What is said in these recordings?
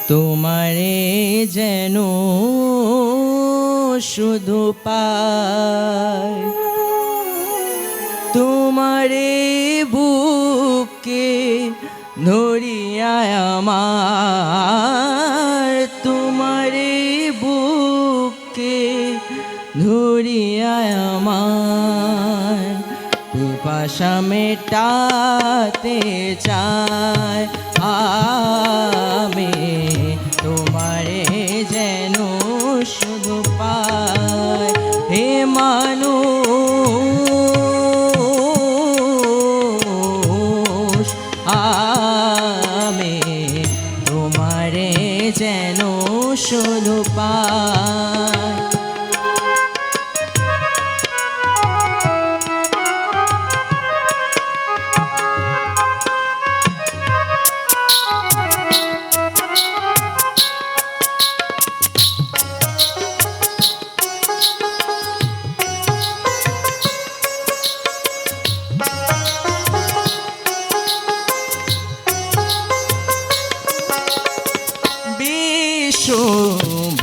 তোমারে যেন শুধু পাই, তোমারে বুকে ধরিয়া আমার, তোমারে বুকে ধরিয়া আমার পিপাসা মেটাতে চাই আমি, তোমারে যেন শুধু পাই। হে মানুষ আমি তোমারে যেন শুধু পাই।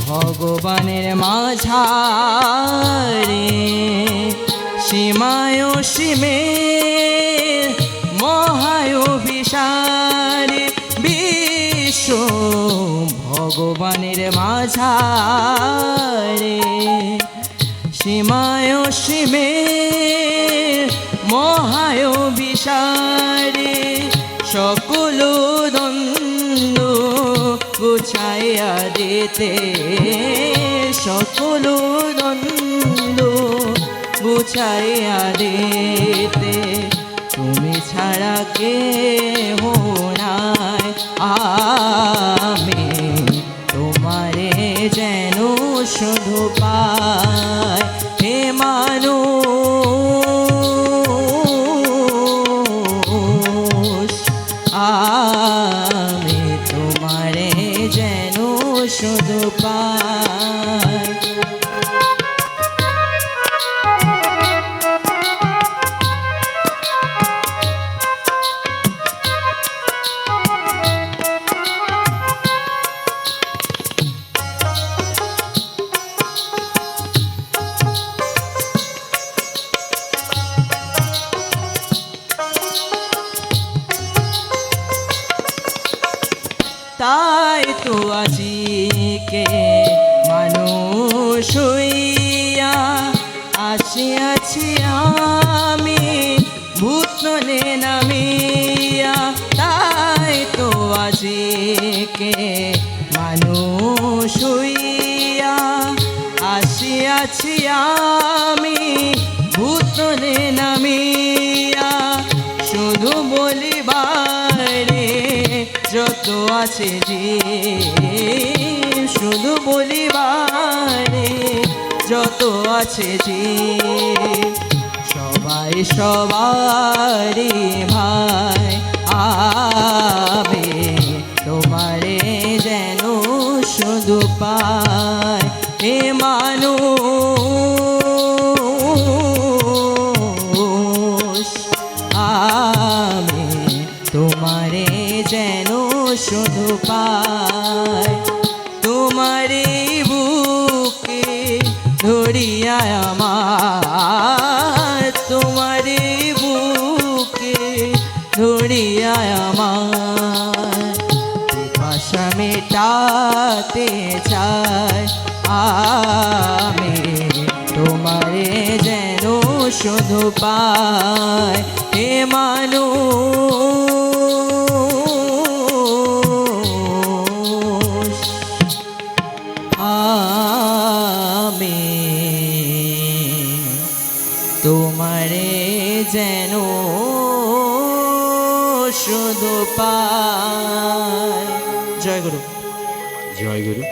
ভগবানের মাঝারে সীমায় সীমে মহায় বিশারে, বিশ্ব ভগবানের মাঝারে সীমায় সীমে মহায় বিশারে সকল দ্বন্দ্ব গুছাইয়া দিতে, সকল দ্বন্দ্ব গুছাইয়া দিতে তুমি ছাড়া কেহ নাই আমি, তোমারে যেন শুধু পাই। হে মানুষ আমি তোমারে যেন শুধু পাই। তাই তো আজকে মানুষ হইয়া আছি আমি ভূতলে নামিয়া, তাই তো আজকে মানুষ হইয়া আছি আমি ভূতলে নামিয়া, শুধু বলিবারে যত আছে যে, শুধু বলিবারে যত আছে যে, সবাই সবারই ভাই আমি তোমারে যেন শুধু পাই। হে মানুষ আমি তোমারে যেন শুধু পাই, তোমারে বুকে ধরিয়া আমার, তোমারে বুকে ধরিয়া আমার পিপাসা মেটাতে চাই আমি, তোমারে যেন শুধু পাই। হে মানুষ আমি তোমারে যেন শুধু পাই। জয় গুরু। জয় গুরু।